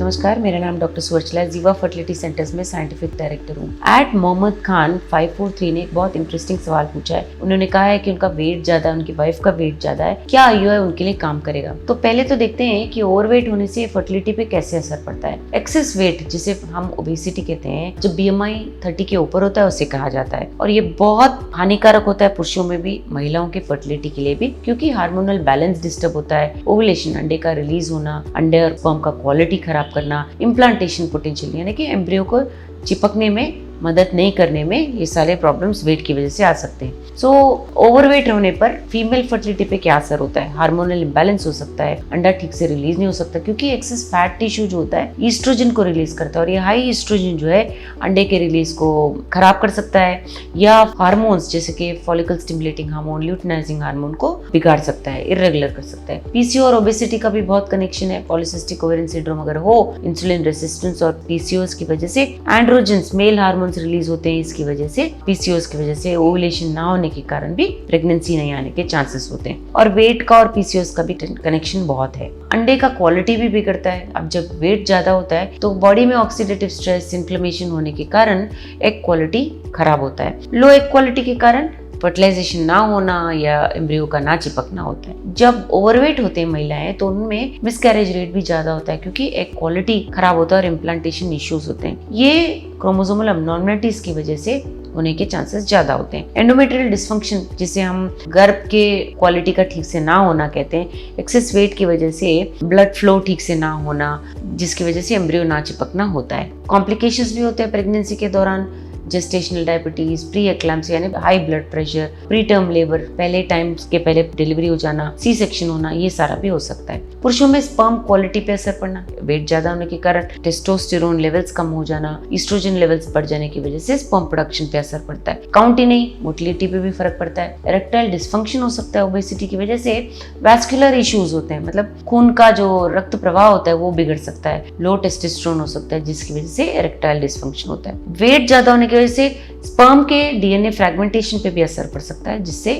नमस्कार, मेरा नाम डॉक्टर सुवर्चला, जीवा फर्टिलिटी सेंटर्स में साइंटिफिक डायरेक्टर हूँ। एट मोहम्मद खान 543 ने एक बहुत इंटरेस्टिंग सवाल पूछा है। उन्होंने कहा है कि उनका वेट ज्यादा है, उनकी वाइफ का वेट ज्यादा है, क्या आईयूआई उनके लिए काम करेगा? तो पहले तो देखते हैं कि ओवरवेट होने से फर्टिलिटी पे कैसे असर पड़ता है। एक्सेस वेट, जिसे हम ओबेसिटी कहते हैं, जब BMI 30 के ऊपर होता है उसे कहा जाता है, और ये बहुत हानिकारक होता है पुरुषों में भी, महिलाओं के फर्टिलिटी के लिए भी, क्योंकि हार्मोनल बैलेंस डिस्टर्ब होता है, ओवुलेशन, अंडे का रिलीज होना, अंडे और स्पर्म का क्वालिटी खराब करना, इम्प्लांटेशन पोटेंशियल यानी कि एम्ब्रियो को चिपकने में मदद नहीं करने में, ये सारे प्रॉब्लम्स वेट की वजह से आ सकते हैं। सो ओवरवेट होने पर फीमेल फर्टिलिटी पे क्या असर होता है? हार्मोनल इम्बैलेंस हो सकता है, अंडा ठीक से रिलीज नहीं हो सकता, क्योंकि एक्सेस फैट टिश्यू जो होता है ईस्ट्रोजन को रिलीज करता है, और ये हाई ईस्ट्रोजन जो है अंडे के रिलीज को खराब कर सकता है, या हार्मोन्स जैसे कि follicle stimulating hormone, luteinizing hormone को बिगाड़ सकता है, इर्रेगुलर कर सकता है। पीसीओ और ओबेसिटी का भी बहुत कनेक्शन है। पॉलीसिस्टिक ओवेरियन सिंड्रोम अगर हो, इंसुलिन रेसिस्टेंस और पीसीओएस की वजह से एंड्रोजन्स, मेल हार्मोन्स रिलीज होते हैं, इसकी वजह से, पीसीओएस की वजह से ओवुलेशन ना होने के कारण भी प्रेगनेंसी नहीं आने के चांसेस होते हैं। और वेट का और पीसीओएस का भी कनेक्शन बहुत है। अंडे का क्वालिटी भी बिगड़ता है। अब जब वेट ज्यादा होता है तो बॉडी में ऑक्सीडेटिव स्ट्रेस, इन्फ्लेमेशन होने के कारण एग क्वालिटी खराब होता है। लो एग क्वालिटी के कारण फर्टिलाइजेशन ना होना या एम्ब्रियो का ना चिपकना होता है। जब ओवरवेट होते हैं महिलाएं तो उनमें मिसकैरेज रेट भी ज्यादा होता है, क्योंकि एग क्वालिटी खराब होता है और इम्प्लांटेशन इश्यूज होते हैं। ये क्रोमोसोमल अबनॉर्मलिटीज की वजह से होने के चांसेस ज्यादा होते हैं। एंडोमेट्रियल डिस्फंक्शन, जिसे हम गर्भ के क्वालिटी का ठीक से ना होना कहते हैं, एक्सेस वेट की वजह से ब्लड फ्लो ठीक से ना होना, जिसकी वजह से एम्ब्रियो ना चिपकना होता है। कॉम्प्लिकेशंस भी होते हैं प्रेगनेंसी के दौरान, जेस्टेशनल डायबिटीज, प्री एक्लैम्सिया यानी high blood pressure, pre term labour, पहले टाइम के पहले डिलीवरी हो जाना, सी सेक्शन होना, ये सारा भी हो सकता है। पुरुषों में स्पर्म क्वालिटी पे असर पड़ना, वेट ज्यादा होने के कारण टेस्टोस्टेरोन लेवल्स कम हो जाना, ईस्ट्रोजन लेवल्स बढ़ जाने की वजह से स्पर्म प्रोडक्शन पे असर पड़ता है। काउंट ही नहीं, मोटिलिटी पे भी फर्क पड़ता है। इरेक्टाइल डिस्फंक्शन हो सकता है ओबेसिटी की वजह से। वैस्कुलर इश्यूज होते हैं, मतलब खून का जो रक्त प्रवाह होता है वो बिगड़ सकता है। लो टेस्टोस्टेरोन हो सकता है, जिसकी वजह से इरेक्टाइल डिस्फंक्शन होता है। वेट ज्यादा होने की वजह से स्पर्म के डीएनए फ्रैगमेंटेशन पे भी असर पड़ सकता है, जिससे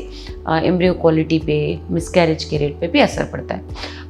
एम्ब्रियो क्वालिटी पे, मिसकैरेज के रेट पे भी असर पड़ता है।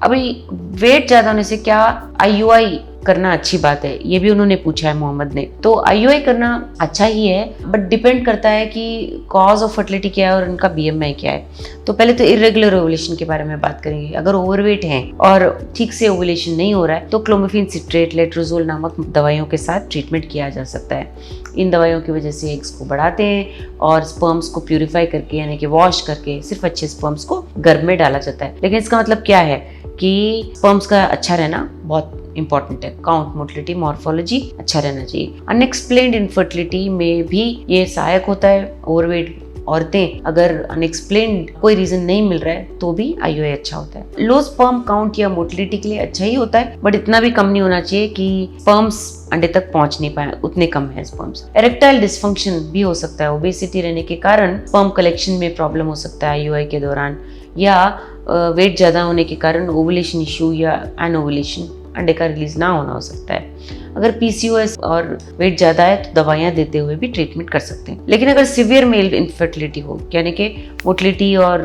अभी वेट ज्यादा होने से क्या आईयूआई करना अच्छी बात है, ये भी उन्होंने पूछा है मोहम्मद ने। तो आईयूआई करना अच्छा ही है, बट डिपेंड करता है कि कॉज ऑफ फर्टिलिटी क्या है और उनका BMI क्या है। तो पहले तो इरेगुलर ओवुलेशन के बारे में बात करेंगे। अगर ओवरवेट हैं और ठीक से ओवुलेशन नहीं हो रहा है तो क्लोमिफेन सिट्रेट, लेट्रोजोल नामक दवाइयों के साथ ट्रीटमेंट किया जा सकता है। इन दवाइयों की वजह से एग्स को बढ़ाते हैं और स्पर्म्स को प्यूरिफाई करके, यानी कि वॉश करके, सिर्फ अच्छे स्पर्म्स को गर्भ में डाला जाता है। लेकिन इसका मतलब क्या है कि स्पर्म्स का अच्छा रहना बहुत इंपॉर्टेंट है। काउंट, मोटिलिटी, मॉर्फोलॉजी अच्छा रहना चाहिए। अनएक्सप्लेन्ड इनफर्टिलिटी में भी ये सहायक होता है। ओवरवेट औरतें अगर अनएक्सप्लेन्ड कोई रीजन नहीं मिल रहा है तो भी आईयूआई अच्छा होता है। लो स्पर्म काउंट या मोटिलिटी के लिए अच्छा ही होता है, बट इतना भी कम नहीं होना चाहिए कि स्पर्म्स अंडे तक पहुंच नहीं पाए, उतने कम है स्पर्म्स। इरेक्टाइल डिस्फंक्शन भी हो सकता है। ओबेसिटी रहने के कारण स्पर्म कलेक्शन में प्रॉब्लम हो सकता है आईयूआई के दौरान, या वेट ज्यादा होने के कारण ओवुलेशन इश्यू या एनओवुलेशन, अंडे का रिलीज ना होना हो सकता है। अगर पीसीओएस और वेट ज्यादा है तो दवाइयां देते हुए भी ट्रीटमेंट कर सकते हैं। लेकिन अगर सिवियर मेल इनफर्टिलिटी हो, यानी कि मोटिलिटी और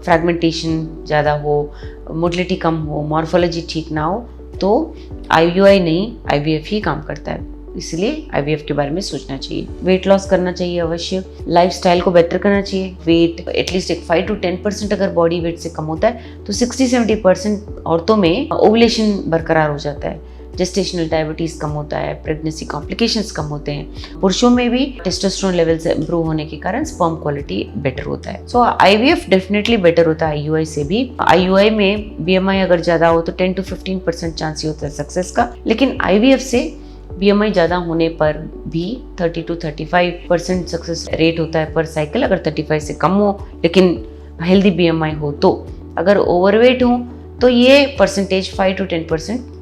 फ्रैगमेंटेशन ज्यादा हो, मोटिलिटी कम हो, मॉर्फोलॉजी ठीक ना हो, तो आईयूआई नहीं, आईवीएफ ही काम करता है। इसलिए आईवीएफ के बारे में सोचना चाहिए। वेट लॉस करना चाहिए अवश्य, लाइफस्टाइल को बेटर करना चाहिए। वेट एटलीस्ट 5 to 10% अगर बॉडी वेट से कम होता है तो 60-70% औरतों में ओवुलेशन बरकरार हो जाता है। जेस्टेशनल डायबिटीज कम होता है, प्रेगनेंसी कॉम्प्लिकेशंस कम होते हैं। पुरुषों में भी टेस्टोस्टेरोन लेवल्स इंप्रूव होने के कारण स्पर्म क्वालिटी बेटर होता है। सो आईवीएफ डेफिनेटली बेटर होता है आईयूआई से भी। आईयूआई में BMI अगर ज्यादा हो तो 10 to 15% चांस ही होता है सक्सेस का, लेकिन आईवीएफ से BMI ज्यादा होने पर भी 30 to 35% सक्सेस रेट होता है पर साइकिल, अगर 35 से कम हो लेकिन हेल्दी BMI हो तो। अगर ओवरवेट हो तो ये परसेंटेज 5 to 10%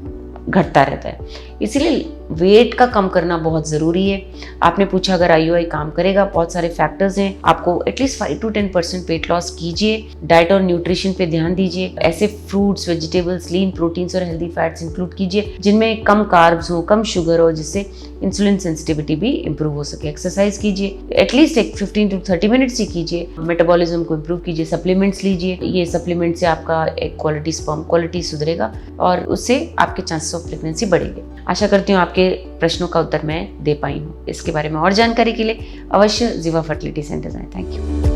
घटता रहता है। इसीलिए वेट का कम करना बहुत ज़रूरी है। आपने पूछा अगर IUI काम करेगा, बहुत सारे फैक्टर्स हैं। आपको एटलीस्ट 5 to 10% वेट लॉस कीजिए, डाइट और न्यूट्रिशन पे ध्यान दीजिए, ऐसे फ्रूट्स, वेजिटेबल्स, लीन प्रोटीन्स और हेल्दी फैट्स इंक्लूड कीजिए जिनमें कम कार्ब्स हो, कम शुगर हो, जिससे इंसुलिन सेंसिटिविटी भी इंप्रूव हो सके। एक्सरसाइज कीजिए, एटलीस्ट एक 15 to 30 मिनट्स ही कीजिए, मेटाबॉलिज्म को इंप्रूव कीजिए, सप्लीमेंट्स लीजिए। ये सप्लीमेंट से आपका एक क्वालिटी, स्पर्म क्वालिटी सुधरेगा और उससे आपके चांसेस ऑफ प्रेगनेंसी बढ़ेंगे। आशा करती हूँ आपके प्रश्नों का उत्तर मैं दे पाई हूँ। इसके बारे में और जानकारी के लिए अवश्य जीवा फर्टिलिटी सेंटर जाएं। Thank you.